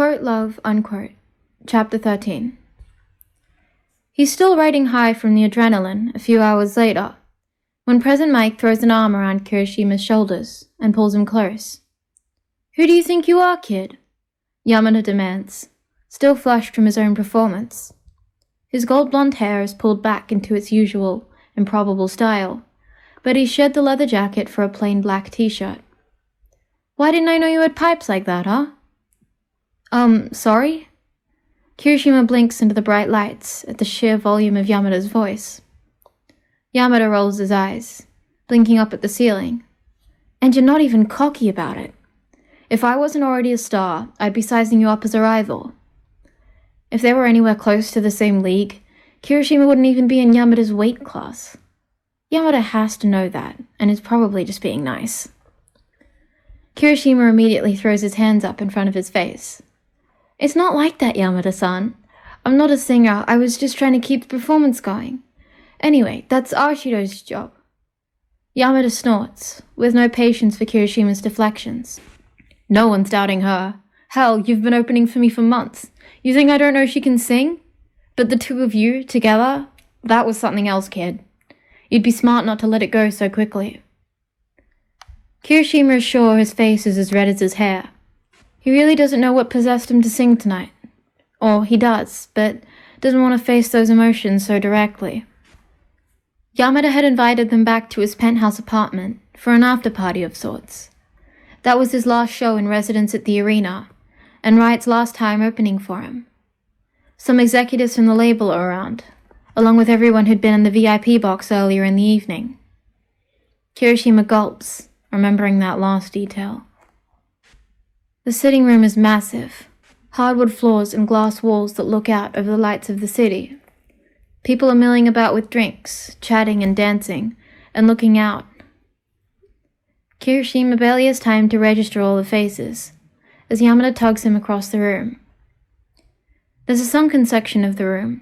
Quote love, unquote. Chapter 13. He's still riding high from the adrenaline a few hours later, when Present Mike throws an arm around Kirishima's shoulders and pulls him close. "Who do you think you are, kid?" Yamada demands, still flushed from his own performance. His gold blonde hair is pulled back into its usual, improbable style, but he's shed the leather jacket for a plain black t-shirt. "Why didn't I know you had pipes like that, huh?" Sorry?" Kirishima blinks into the bright lights at the sheer volume of Yamada's voice. Yamada rolls his eyes, blinking up at the ceiling. "And you're not even cocky about it. If I wasn't already a star, I'd be sizing you up as a rival. If they were anywhere close to the same league, Kirishima wouldn't even be in Yamada's weight class. Yamada has to know that, and is probably just being nice." Kirishima immediately throws his hands up in front of his face. "It's not like that, Yamada-san. I'm not a singer, I was just trying to keep the performance going. Anyway, that's Arshido's job." Yamada snorts, with no patience for Kirishima's deflections. "No one's doubting her. Hell, you've been opening for me for months. You think I don't know she can sing? But the two of you, together, that was something else, kid. You'd be smart not to let it go so quickly." Kirishima is sure his face is as red as his hair. He really doesn't know what possessed him to sing tonight. Or he does, but doesn't want to face those emotions so directly. Yamada had invited them back to his penthouse apartment for an after-party of sorts. That was his last show in residence at the arena, and Riot's last time opening for him. Some executives from the label are around, along with everyone who'd been in the VIP box earlier in the evening. Kirishima gulps, remembering that last detail. The sitting room is massive, hardwood floors and glass walls that look out over the lights of the city. People are milling about with drinks, chatting and dancing, and looking out. Kirishima barely has time to register all the faces, as Yamada tugs him across the room. There's a sunken section of the room,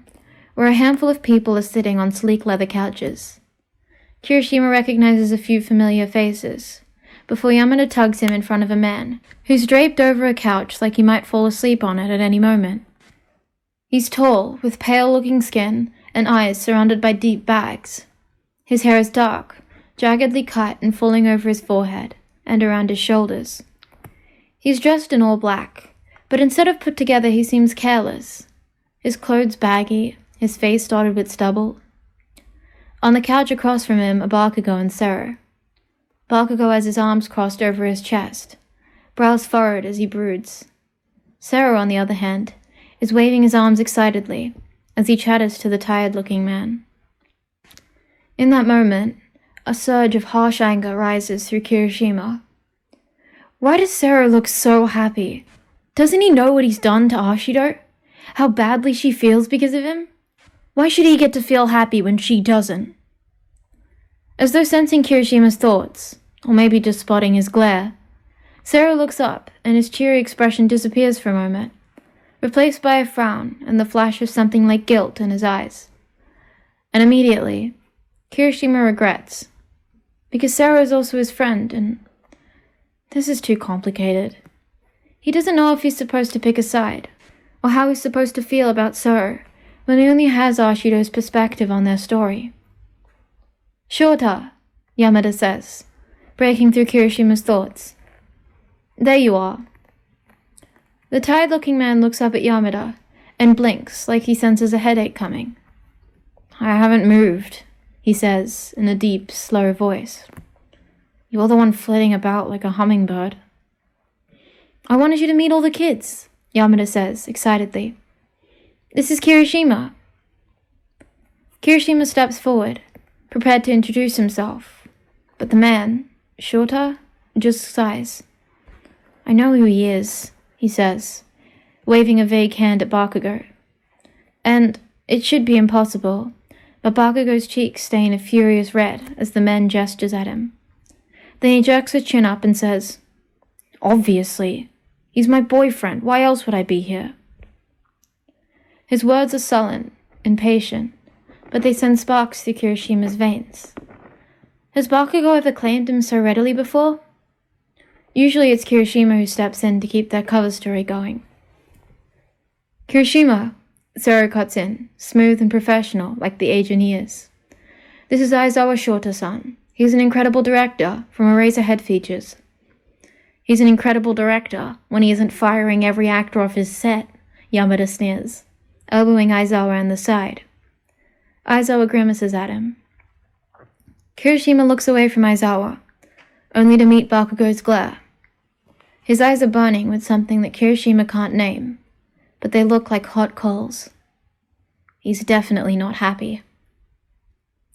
where a handful of people are sitting on sleek leather couches. Kirishima recognizes a few familiar faces, before Yamada tugs him in front of a man who's draped over a couch like he might fall asleep on it at any moment. He's tall, with pale-looking skin and eyes surrounded by deep bags. His hair is dark, jaggedly cut and falling over his forehead and around his shoulders. He's dressed in all black, but instead of put together he seems careless. His clothes baggy, his face dotted with stubble. On the couch across from him are Bakugou and Sero. Bakugou has his arms crossed over his chest, brows furrowed as he broods. Sero, on the other hand, is waving his arms excitedly as he chatters to the tired-looking man. In that moment, a surge of harsh anger rises through Kirishima. Why does Sero look so happy? Doesn't he know what he's done to Arshido? How badly she feels because of him? Why should he get to feel happy when she doesn't? As though sensing Kirishima's thoughts, or maybe just spotting his glare, Sero looks up and his cheery expression disappears for a moment, replaced by a frown and the flash of something like guilt in his eyes. And immediately, Kirishima regrets, because Sero is also his friend, and this is too complicated. He doesn't know if he's supposed to pick a side, or how he's supposed to feel about Sero, when he only has Arshido's perspective on their story. "Shota," Yamada says, breaking through Kirishima's thoughts. "There you are." The tired-looking man looks up at Yamada and blinks like he senses a headache coming. "I haven't moved," he says in a deep, slow voice. "You're the one flitting about like a hummingbird." "I wanted you to meet all the kids," Yamada says excitedly. "This is Kirishima." Kirishima steps forward, prepared to introduce himself, but the man, Shota, just sighs. "I know who he is," he says, waving a vague hand at Bakugou. And it should be impossible, but Bakugou's cheeks stain a furious red as the man gestures at him. Then he jerks his chin up and says, "Obviously. He's my boyfriend. Why else would I be here?" His words are sullen, impatient, but they send sparks through Kirishima's veins. Has Bakugou ever claimed him so readily before? Usually it's Kirishima who steps in to keep their cover story going. Kirishima, Sero cuts in, smooth and professional, like the agent he is. This is Aizawa Shota-san. He's an incredible director from Eraserhead Features. He's an incredible director when he isn't firing every actor off his set, Yamada sneers, elbowing Aizawa in the side. Aizawa grimaces at him. Kirishima looks away from Aizawa, only to meet Bakugou's glare. His eyes are burning with something that Kirishima can't name, but they look like hot coals. He's definitely not happy.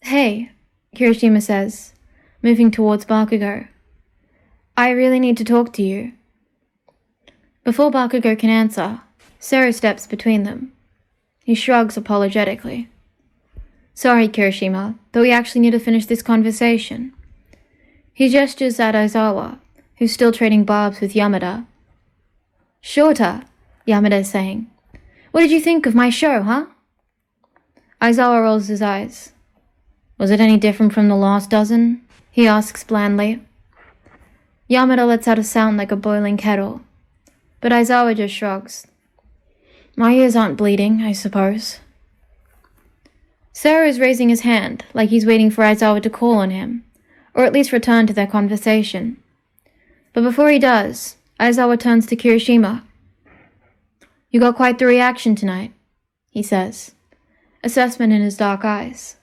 Hey, Kirishima says, moving towards Bakugou. I really need to talk to you. Before Bakugou can answer, Sero steps between them. He shrugs apologetically. Sorry, Kirishima, but we actually need to finish this conversation. He gestures at Aizawa, who's still trading barbs with Yamada. Shorter, Yamada is saying. What did you think of my show, huh? Aizawa rolls his eyes. Was it any different from the last dozen? He asks blandly. Yamada lets out a sound like a boiling kettle, but Aizawa just shrugs. My ears aren't bleeding, I suppose. Sero is raising his hand, like he's waiting for Aizawa to call on him, or at least return to their conversation. But before he does, Aizawa turns to Kirishima. You got quite the reaction tonight, he says, assessment in his dark eyes.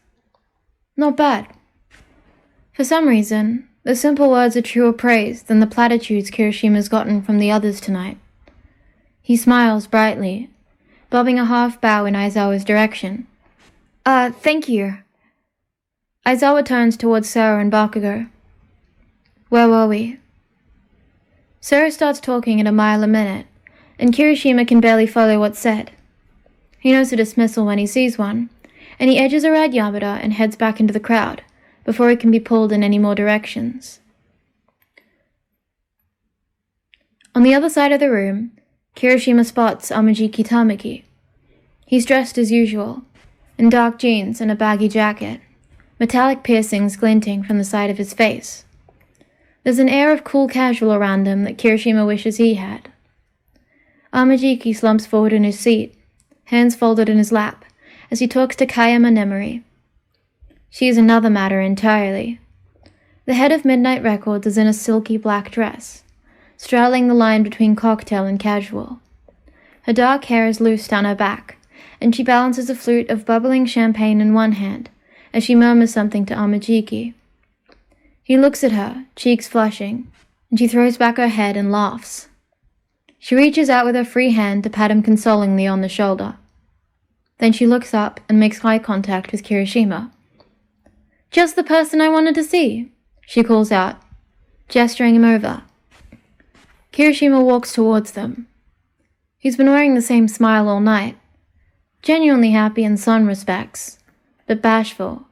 Not bad. For some reason, the simple words are truer praise than the platitudes Kirishima's gotten from the others tonight. He smiles brightly, bobbing a half bow in Aizawa's direction. Thank you. Aizawa turns towards Sero and Bakugou. Where were we? Sero starts talking at a mile a minute, and Kirishima can barely follow what's said. He knows a dismissal when he sees one, and he edges around Yamada and heads back into the crowd, before he can be pulled in any more directions. On the other side of the room, Kirishima spots Amajiki Tamaki. He's dressed as usual, in dark jeans and a baggy jacket, metallic piercings glinting from the side of his face. There's an air of cool casual around him that Kirishima wishes he had. Amajiki slumps forward in his seat, hands folded in his lap, as he talks to Kayama Nemori. She is another matter entirely. The head of Midnight Records is in a silky black dress, straddling the line between cocktail and casual. Her dark hair is loose down her back, and she balances a flute of bubbling champagne in one hand, as she murmurs something to Amajiki. He looks at her, cheeks flushing, and she throws back her head and laughs. She reaches out with her free hand to pat him consolingly on the shoulder. Then she looks up and makes eye contact with Kirishima. Just the person I wanted to see, she calls out, gesturing him over. Kirishima walks towards them. He's been wearing the same smile all night, genuinely happy in some respects, but bashful.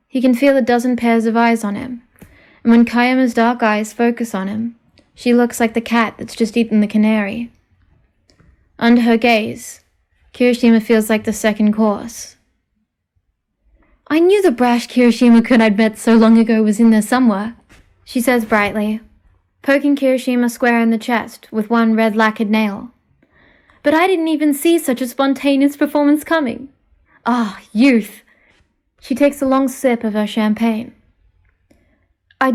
He can feel a dozen pairs of eyes on him, and when Kayama's dark eyes focus on him, she looks like the cat that's just eaten the canary. Under her gaze, Kirishima feels like the second course. I knew the brash Kirishima-kun I'd met so long ago was in there somewhere, she says brightly, poking Kirishima square in the chest with one red lacquered nail. But I didn't even see such a spontaneous performance coming. Ah, youth! She takes a long sip of her champagne. I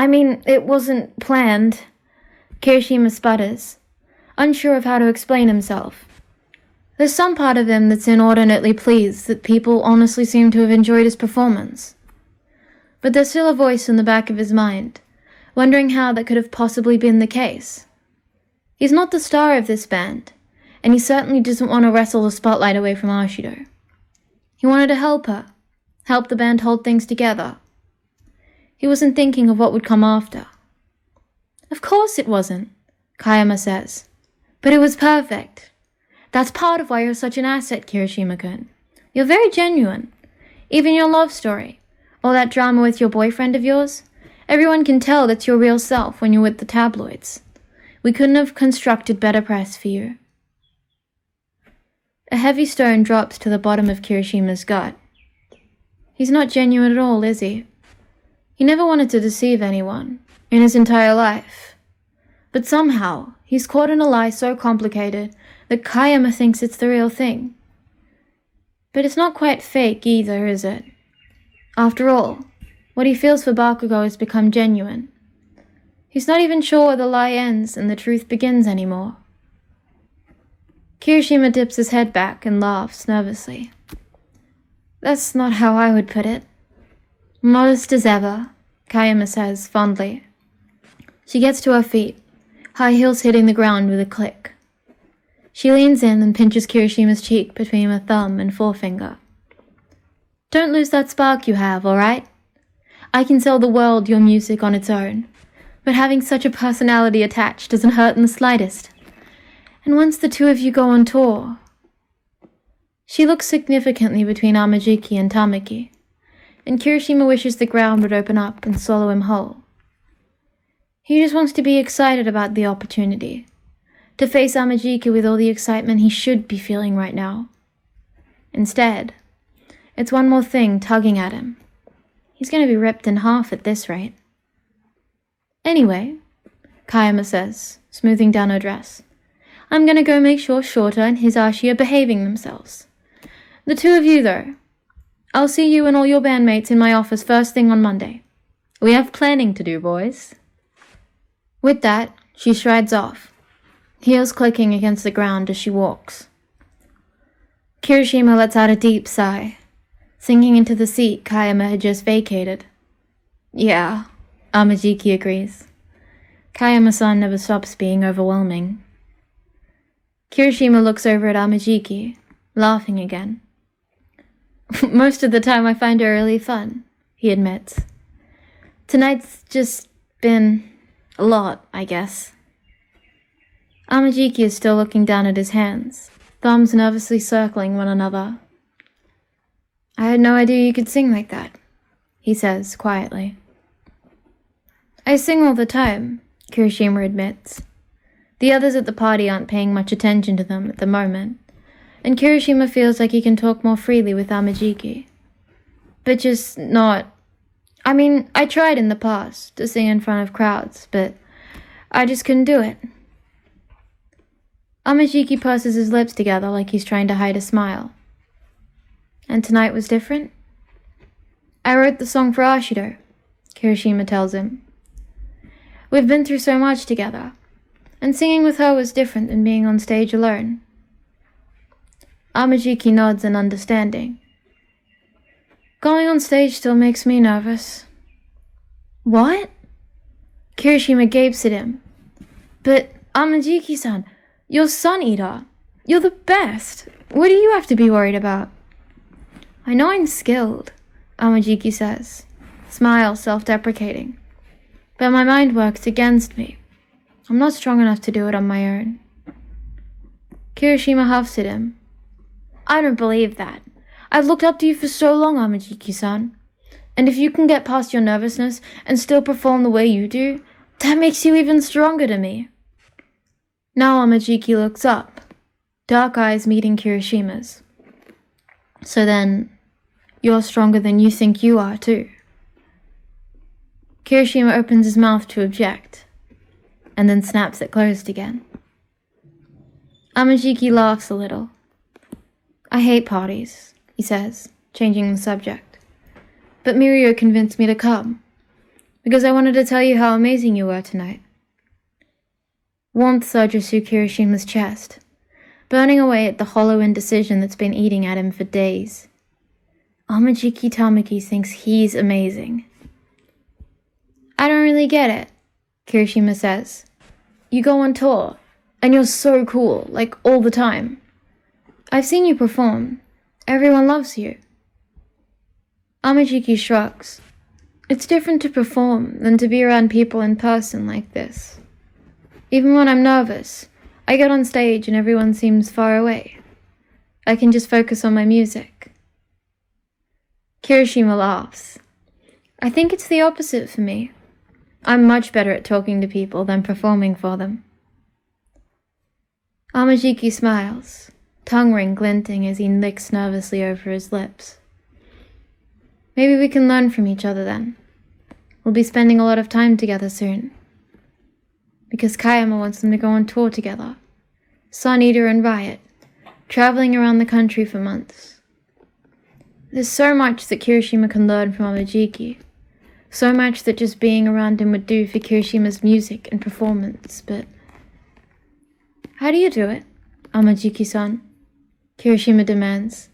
mean, it wasn't planned. Kirishima sputters, unsure of how to explain himself. There's some part of him that's inordinately pleased that people honestly seem to have enjoyed his performance. But there's still a voice in the back of his mind, wondering how that could have possibly been the case. He's not the star of this band, and he certainly doesn't want to wrestle the spotlight away from Ashido. He wanted to help her, help the band hold things together. He wasn't thinking of what would come after. Of course it wasn't, Kayama says, but it was perfect. That's part of why you're such an asset, Kirishima-kun. You're very genuine. Even your love story, all that drama with your boyfriend of yours, everyone can tell that's your real self when you're with the tabloids. We couldn't have constructed better press for you. A heavy stone drops to the bottom of Kirishima's gut. He's not genuine at all, is he? He never wanted to deceive anyone, in his entire life. But somehow, he's caught in a lie so complicated but Kayama thinks it's the real thing. But it's not quite fake either, is it? After all, what he feels for Bakugou has become genuine. He's not even sure where the lie ends and the truth begins anymore. Kirishima dips his head back and laughs nervously. That's not how I would put it. Modest as ever, Kayama says fondly. She gets to her feet, high heels hitting the ground with a click. She leans in and pinches Kirishima's cheek between her thumb and forefinger. Don't lose that spark you have, all right? I can sell the world your music on its own, but having such a personality attached doesn't hurt in the slightest. And once the two of you go on tour... She looks significantly between Amajiki and Tamaki, and Kirishima wishes the ground would open up and swallow him whole. He just wants to be excited about the opportunity, to face Amajiki with all the excitement he should be feeling right now. Instead, it's one more thing tugging at him. He's going to be ripped in half at this rate. Anyway, Kayama says, smoothing down her dress, I'm going to go make sure Shorter and Hisashi are behaving themselves. The two of you, though, I'll see you and all your bandmates in my office first thing on Monday. We have planning to do, boys. With that, she strides off, heels clicking against the ground as she walks. Kirishima lets out a deep sigh, sinking into the seat Kayama had just vacated. Yeah, Amajiki agrees. Kayama-san never stops being overwhelming. Kirishima looks over at Amajiki, laughing again. Most of the time I find her really fun, he admits. Tonight's just been a lot, I guess. Amajiki is still looking down at his hands, thumbs nervously circling one another. I had no idea you could sing like that, he says quietly. I sing all the time, Kirishima admits. The others at the party aren't paying much attention to them at the moment, and Kirishima feels like he can talk more freely with Amajiki. But just not... I tried in the past to sing in front of crowds, but I just couldn't do it. Amajiki purses his lips together like he's trying to hide a smile. And tonight was different? I wrote the song for Ashido, Kirishima tells him. We've been through so much together, and singing with her was different than being on stage alone. Amajiki nods in understanding. Going on stage still makes me nervous. What? Kirishima gapes at him. But, Amajiki-san, you're Sun Eater. You're the best. What do you have to be worried about? I know I'm skilled, Amajiki says, smile self-deprecating. But my mind works against me. I'm not strong enough to do it on my own. Kirishima huffs at him. I don't believe that. I've looked up to you for so long, Amajiki-san. And if you can get past your nervousness and still perform the way you do, that makes you even stronger to me. Now Amajiki looks up, dark eyes meeting Kirishima's. So then, you're stronger than you think you are, too. Kirishima opens his mouth to object, and then snaps it closed again. Amajiki laughs a little. I hate parties, he says, changing the subject. But Mirio convinced me to come, because I wanted to tell you how amazing you were tonight. Warmth surges through Kirishima's chest, burning away at the hollow indecision that's been eating at him for days. Amajiki Tamaki thinks he's amazing. I don't really get it, Kirishima says. You go on tour, and you're so cool, like all the time. I've seen you perform. Everyone loves you. Amajiki shrugs. It's different to perform than to be around people in person like this. Even when I'm nervous, I get on stage and everyone seems far away. I can just focus on my music. Kirishima laughs. I think it's the opposite for me. I'm much better at talking to people than performing for them. Amajiki smiles, tongue ring glinting as he licks nervously over his lips. Maybe we can learn from each other then. We'll be spending a lot of time together soon. Because Kayama wants them to go on tour together, Sun Eater and Riot, traveling around the country for months. There's so much that Kirishima can learn from Amajiki, so much that just being around him would do for Kirishima's music and performance, but... How do you do it, Amajiki-san? Kirishima demands.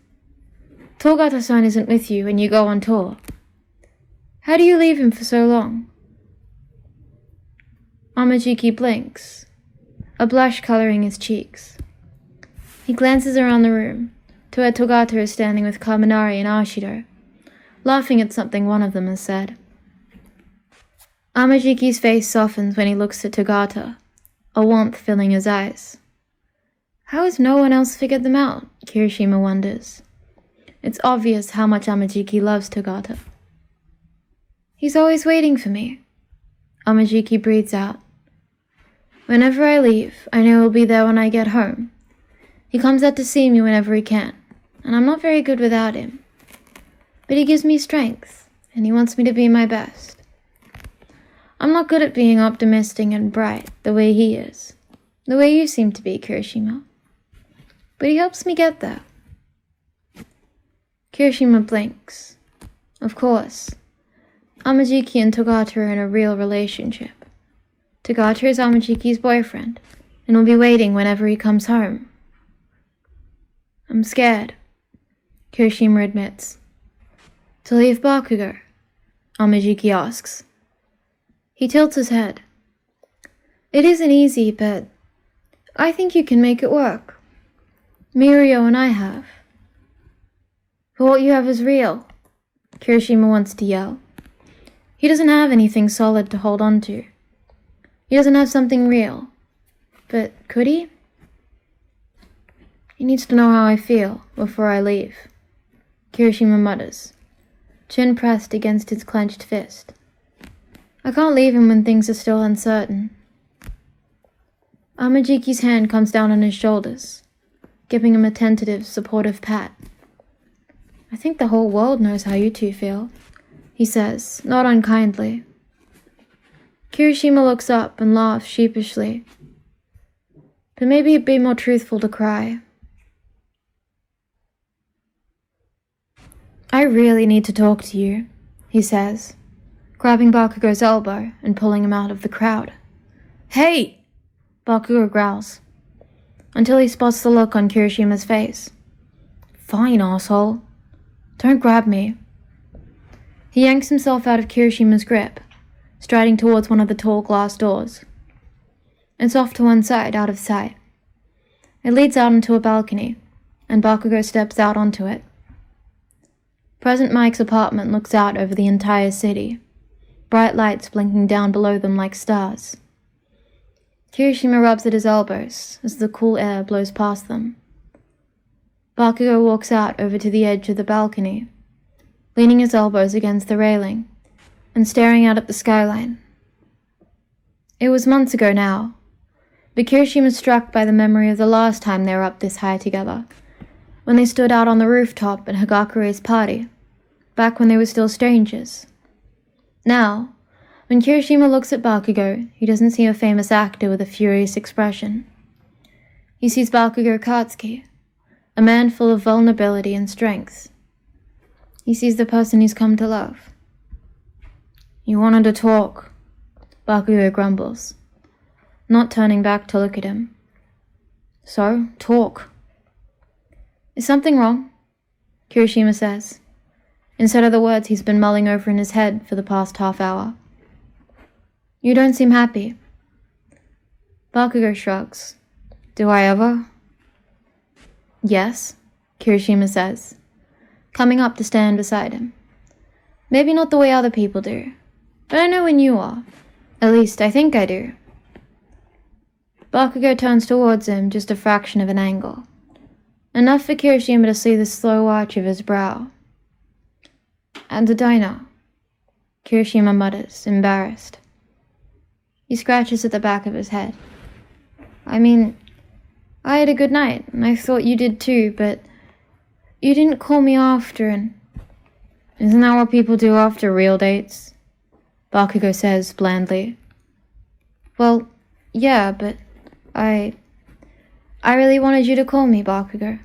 Togata-san isn't with you when you go on tour. How do you leave him for so long? Amajiki blinks, a blush coloring his cheeks. He glances around the room, to where Togata is standing with Kaminari and Ashido, laughing at something one of them has said. Amajiki's face softens when he looks at Togata, a warmth filling his eyes. How has no one else figured them out? Kirishima wonders. It's obvious how much Amajiki loves Togata. He's always waiting for me. Amajiki breathes out. Whenever I leave, I know he'll be there when I get home. He comes out to see me whenever he can, and I'm not very good without him. But he gives me strength, and he wants me to be my best. I'm not good at being optimistic and bright the way he is, the way you seem to be, Kirishima. But he helps me get there. Kirishima blinks. Of course. Amajiki and Togata are in a real relationship. Togata is Amajiki's boyfriend, and will be waiting whenever he comes home. I'm scared, Kirishima admits. To leave Bakugou? Amajiki asks. He tilts his head. It isn't easy, but I think you can make it work. Mirio and I have. But what you have is real, Kirishima wants to yell. He doesn't have anything solid to hold on to. He doesn't have something real. But could he? He needs to know how I feel before I leave, Kirishima mutters, chin pressed against his clenched fist. I can't leave him when things are still uncertain. Amajiki's hand comes down on his shoulders, giving him a tentative, supportive pat. I think the whole world knows how you two feel, he says, not unkindly. Kirishima looks up and laughs sheepishly. But maybe it'd be more truthful to cry. I really need to talk to you, he says, grabbing Bakugou's elbow and pulling him out of the crowd. Hey! Bakugou growls, until he spots the look on Kirishima's face. Fine, asshole. Don't grab me. He yanks himself out of Kirishima's grip, striding towards one of the tall glass doors. It's off to one side, out of sight. It leads out onto a balcony, and Bakugou steps out onto it. President Mike's apartment looks out over the entire city, bright lights blinking down below them like stars. Kirishima rubs at his elbows as the cool air blows past them. Bakugou walks out over to the edge of the balcony, leaning his elbows against the railing and staring out at the skyline. It was months ago now, but Kirishima was struck by the memory of the last time they were up this high together, when they stood out on the rooftop at Hagakure's party, back when they were still strangers. Now, when Kirishima looks at Bakugou, he doesn't see a famous actor with a furious expression. He sees Bakugou Katsuki, a man full of vulnerability and strength. He sees the person he's come to love. You wanted to talk, Bakugou grumbles, not turning back to look at him. So, talk. Is something wrong? Kirishima says, instead of the words he's been mulling over in his head for the past half hour. You don't seem happy. Bakugou shrugs. Do I ever? Yes, Kirishima says, coming up to stand beside him. Maybe not the way other people do, but I know when you are. At least I think I do. Bakugou turns towards him just a fraction of an angle, enough for Kirishima to see the slow arch of his brow. At the diner, Kirishima mutters, embarrassed. He scratches at the back of his head. I mean, I had a good night, and I thought you did too, but you didn't call me after, and isn't that what people do after real dates? Bakugou says blandly. Well, yeah, but I I really wanted you to call me, Bakugou.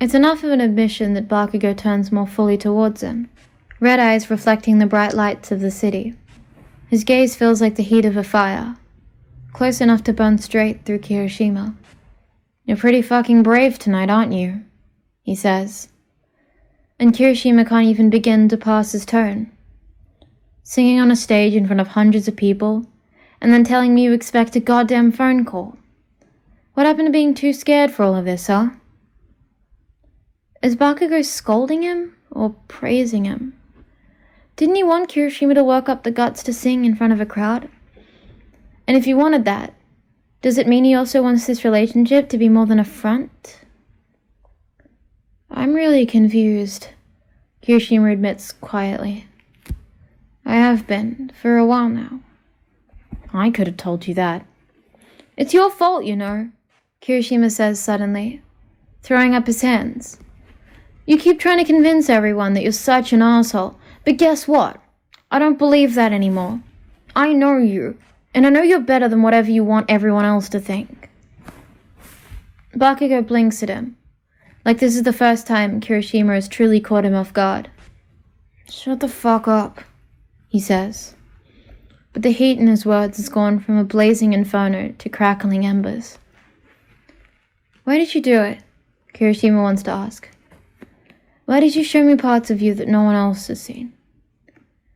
It's enough of an admission that Bakugou turns more fully towards him, red eyes reflecting the bright lights of the city. His gaze feels like the heat of a fire, close enough to burn straight through Kirishima. You're pretty fucking brave tonight, aren't you? He says. And Kirishima can't even begin to pass his tone. Singing on a stage in front of hundreds of people, and then telling me you expect a goddamn phone call. What happened to being too scared for all of this, huh? Is Bakugou scolding him or praising him? Didn't he want Kirishima to work up the guts to sing in front of a crowd? And if he wanted that, does it mean he also wants this relationship to be more than a front? I'm really confused, Kirishima admits quietly. I have been, for a while now. I could have told you that. It's your fault, you know, Kirishima says suddenly, throwing up his hands. You keep trying to convince everyone that you're such an asshole, but guess what? I don't believe that anymore. I know you, and I know you're better than whatever you want everyone else to think. Bakugou blinks at him, like this is the first time Kirishima has truly caught him off guard. Shut the fuck up, he says. But the heat in his words has gone from a blazing inferno to crackling embers. Why did you do it? Kirishima wants to ask. Why did you show me parts of you that no one else has seen?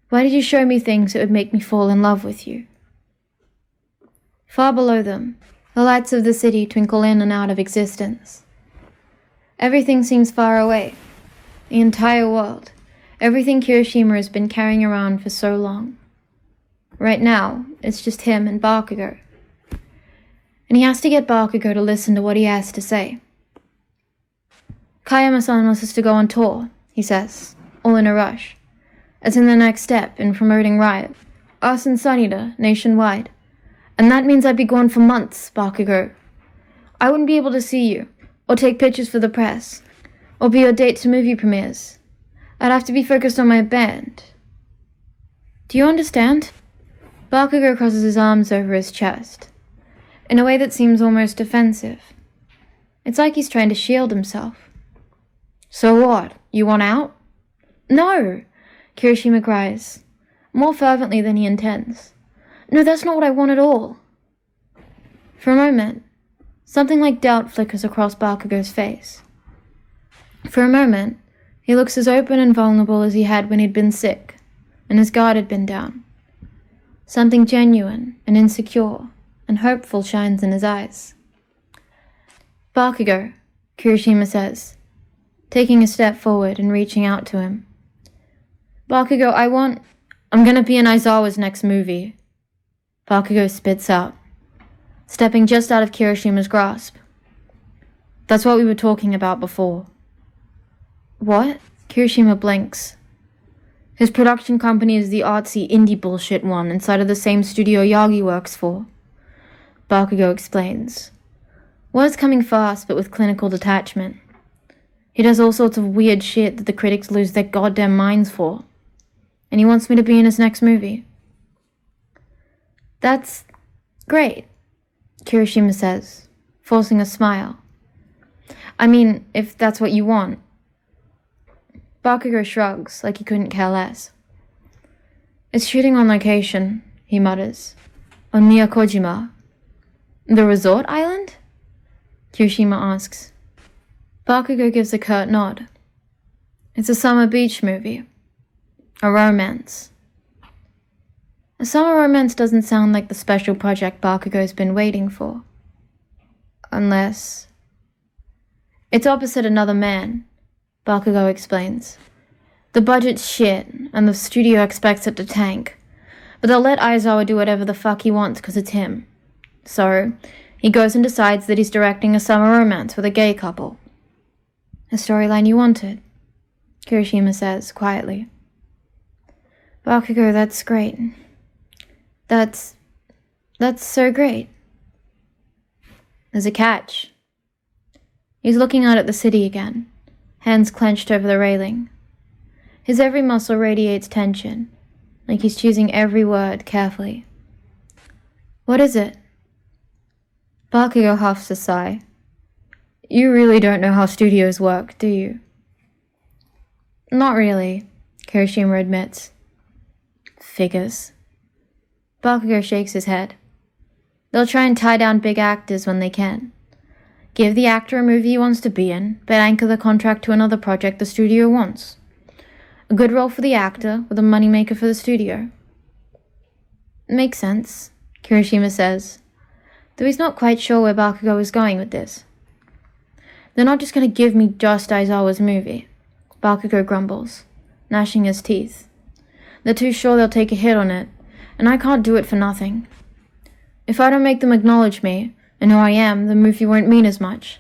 Why did you show me things that would make me fall in love with you? Far below them, the lights of the city twinkle in and out of existence. Everything seems far away. The entire world. Everything Kirishima has been carrying around for so long. Right now, it's just him and Bakugou. And he has to get Bakugou to listen to what he has to say. Kayama-san wants us to go on tour, he says, all in a rush, as in the next step in promoting Riot, us and Sunita, nationwide. And that means I'd be gone for months, Bakugou. I wouldn't be able to see you, or take pictures for the press, or be your date to movie premieres. I'd have to be focused on my band. Do you understand? Bakugou crosses his arms over his chest, in a way that seems almost defensive. It's like he's trying to shield himself. So what? You want out? No, Kirishima cries, more fervently than he intends. No, that's not what I want at all. For a moment, something like doubt flickers across Bakugou's face. For a moment, he looks as open and vulnerable as he had when he'd been sick, and his guard had been down. Something genuine and insecure and hopeful shines in his eyes. Bakugou, Kirishima says, taking a step forward and reaching out to him. Bakugou, I'm gonna be in Aizawa's next movie. Bakugou spits out, stepping just out of Kirishima's grasp. That's what we were talking about before. What? Kirishima blinks. His production company is the artsy indie bullshit one inside of the same studio Yagi works for. Bakugou explains. Words coming fast but with clinical detachment. He does all sorts of weird shit that the critics lose their goddamn minds for. And he wants me to be in his next movie. That's great, Kirishima says, forcing a smile. I mean, if that's what you want. Bakugou shrugs, like he couldn't care less. It's shooting on location, he mutters. On Miyakojima. The resort island? Kirishima asks. Bakugou gives a curt nod. It's a summer beach movie. A romance. A summer romance doesn't sound like the special project Bakugou's been waiting for. Unless... It's opposite Another Man, Bakugou explains. The budget's shit, and the studio expects it to tank. But they'll let Aizawa do whatever the fuck he wants because it's him. So, he goes and decides that he's directing a summer romance with a gay couple. A storyline you wanted, Kirishima says quietly. Bakugou, that's great. That's so great. There's a catch. He's looking out at the city again, hands clenched over the railing. His every muscle radiates tension, like he's choosing every word carefully. What is it? Bakugo huffs a sigh. You really don't know how studios work, do you? Not really, Kirishima admits. Figures. Bakugo shakes his head. They'll try and tie down big actors when they can. Give the actor a movie he wants to be in, but anchor the contract to another project the studio wants. A good role for the actor, with a moneymaker for the studio. Makes sense, Kirishima says, though he's not quite sure where Bakugo is going with this. They're not just going to give me just Aizawa's movie, Bakugo grumbles, gnashing his teeth. They're too sure they'll take a hit on it, and I can't do it for nothing. If I don't make them acknowledge me, and who I am, the movie won't mean as much.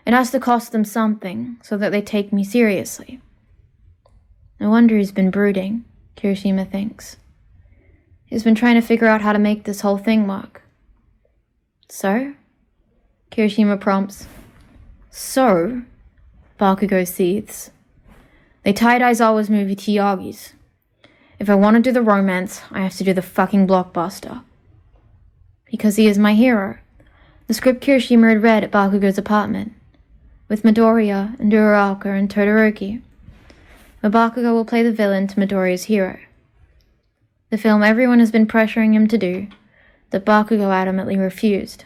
It has to cost them something, so that they take me seriously. No wonder he's been brooding, Kirishima thinks. He's been trying to figure out how to make this whole thing work. So? Kirishima prompts. So? Bakugo seethes. They tied Aizawa's movie to Yagi's. If I want to do the romance, I have to do the fucking blockbuster. Because he is my hero. The script Kirishima had read at Bakugo's apartment, with Midoriya and Uraraka and Todoroki, where Bakugo will play the villain to Midoriya's hero. The film everyone has been pressuring him to do, that Bakugo adamantly refused.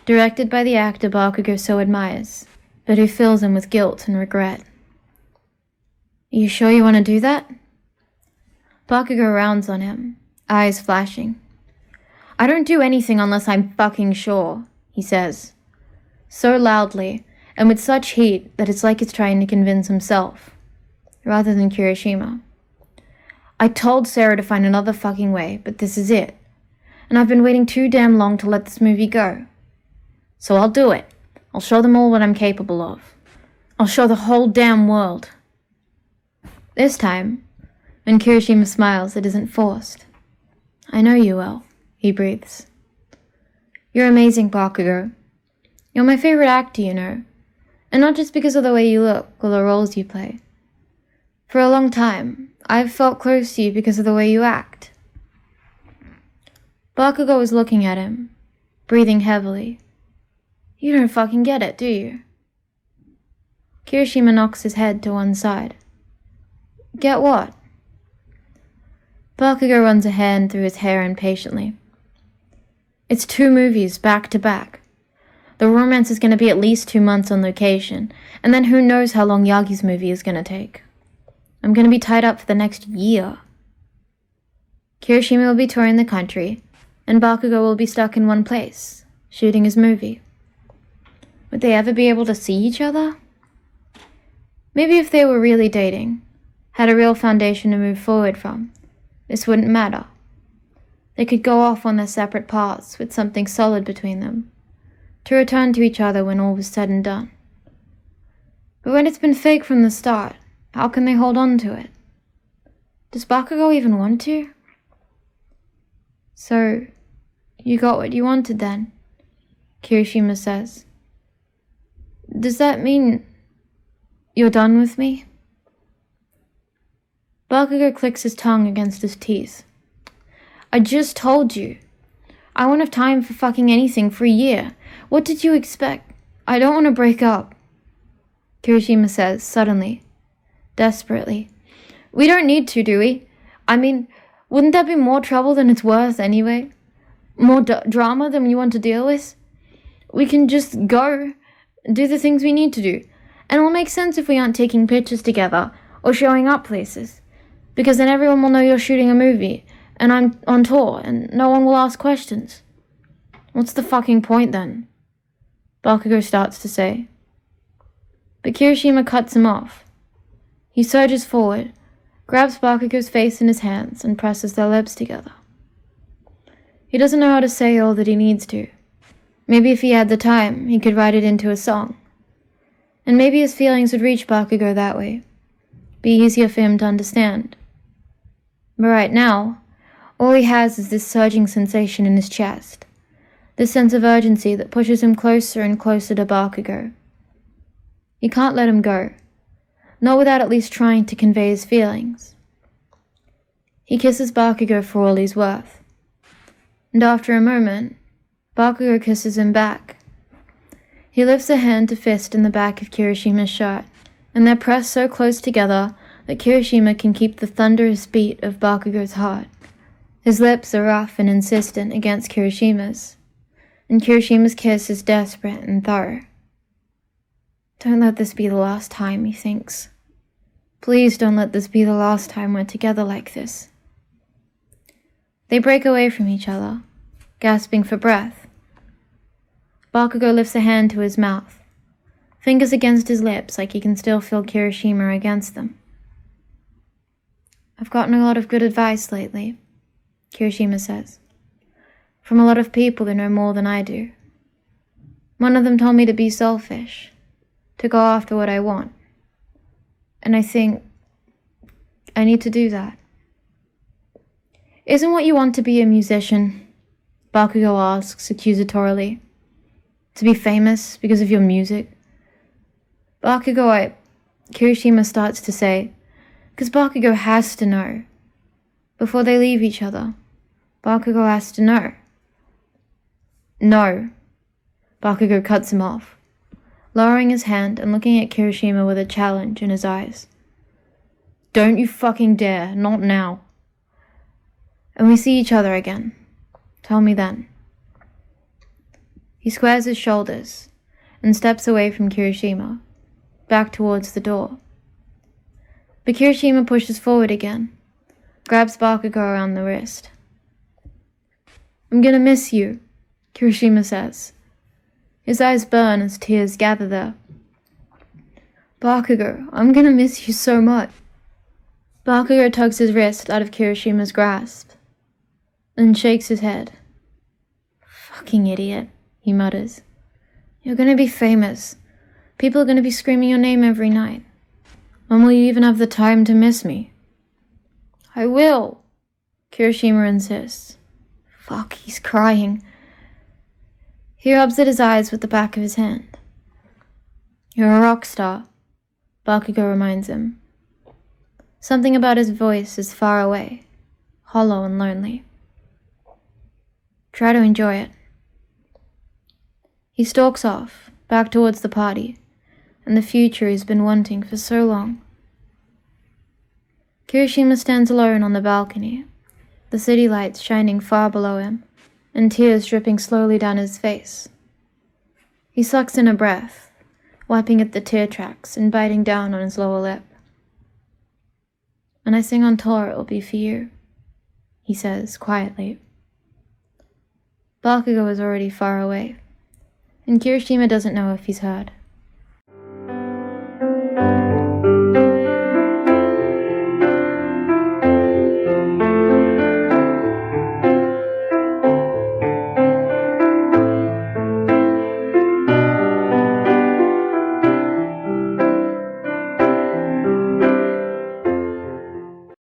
Directed by the actor Bakugo so admires, but who fills him with guilt and regret. Are you sure you want to do that? Bakugo rounds on him, eyes flashing. I don't do anything unless I'm fucking sure, he says, so loudly and with such heat that it's like he's trying to convince himself, rather than Kirishima. I told Sero to find another fucking way, but this is it, and I've been waiting too damn long to let this movie go. So I'll do it. I'll show them all what I'm capable of. I'll show the whole damn world. This time, when Kirishima smiles, it isn't forced. I know you will, he breathes. You're amazing, Bakugo. You're my favorite actor, you know. And not just because of the way you look or the roles you play. For a long time, I've felt close to you because of the way you act. Bakugo is looking at him, breathing heavily. You don't fucking get it, do you? Kirishima knocks his head to one side. Get what? Bakugo runs a hand through his hair impatiently. It's 2 movies back to back. The romance is going to be at least 2 months on location, and then who knows how long Yagi's movie is going to take. I'm going to be tied up for the next year. Kirishima will be touring the country, and Bakugo will be stuck in one place, shooting his movie. Would they ever be able to see each other? Maybe if they were really dating, had a real foundation to move forward from, this wouldn't matter. They could go off on their separate paths with something solid between them, to return to each other when all was said and done. But when it's been fake from the start, how can they hold on to it? Does Bakugo even want to? So, you got what you wanted then, Kirishima says. Does that mean you're done with me? Bakugo clicks his tongue against his teeth. I just told you. I won't have time for fucking anything for a year. What did you expect? I don't want to break up, Kirishima says suddenly, desperately. We don't need to, do we? I mean, wouldn't that be more trouble than it's worth anyway? More drama than you want to deal with? We can just go, do the things we need to do, and it'll make sense if we aren't taking pictures together or showing up places, because then everyone will know you're shooting a movie, and I'm on tour, and no one will ask questions. What's the fucking point then? Bakugo starts to say. But Kirishima cuts him off. He surges forward, grabs Bakugo's face in his hands, and presses their lips together. He doesn't know how to say all that he needs to. Maybe if he had the time, he could write it into a song. And maybe his feelings would reach Bakugo that way. Be easier for him to understand. But right now, all he has is this surging sensation in his chest. This sense of urgency that pushes him closer and closer to Bakugo. He can't let him go. Not without at least trying to convey his feelings. He kisses Bakugo for all he's worth. And after a moment, Bakugou kisses him back. He lifts a hand to fist in the back of Kirishima's shirt, and they're pressed so close together that Kirishima can keep the thunderous beat of Bakugou's heart. His lips are rough and insistent against Kirishima's, and Kirishima's kiss is desperate and thorough. Don't let this be the last time, he thinks. Please don't let this be the last time we're together like this. They break away from each other, gasping for breath. Bakugou lifts a hand to his mouth, fingers against his lips like he can still feel Kirishima against them. I've gotten a lot of good advice lately, Kirishima says, from a lot of people who know more than I do. One of them told me to be selfish, to go after what I want. And I think I need to do that. Isn't what you want to be a musician? Bakugou asks accusatorily. To be famous because of your music? Kirishima starts to say, because Bakugou has to know. Before they leave each other, Bakugou has to know. No. Bakugou cuts him off, lowering his hand and looking at Kirishima with a challenge in his eyes. Don't you fucking dare, not now. And we see each other again. Tell me then. He squares his shoulders and steps away from Kirishima, back towards the door. But Kirishima pushes forward again, grabs Bakugou around the wrist. I'm gonna miss you, Kirishima says. His eyes burn as tears gather there. Bakugou, I'm gonna miss you so much. Bakugou tugs his wrist out of Kirishima's grasp, then shakes his head. Fucking idiot, he mutters. You're gonna be famous. People are gonna be screaming your name every night. When will you even have the time to miss me? I will, Kirishima insists. Fuck, he's crying. He rubs at his eyes with the back of his hand. You're a rock star, Bakugou reminds him. Something about his voice is far away, hollow and lonely. Try to enjoy it. He stalks off, back towards the party, and the future he's been wanting for so long. Kirishima stands alone on the balcony, the city lights shining far below him, and tears dripping slowly down his face. He sucks in a breath, wiping at the tear tracks and biting down on his lower lip. When I sing on tour, it will be for you, he says quietly. Bakugou is already far away, and Kirishima doesn't know if he's heard.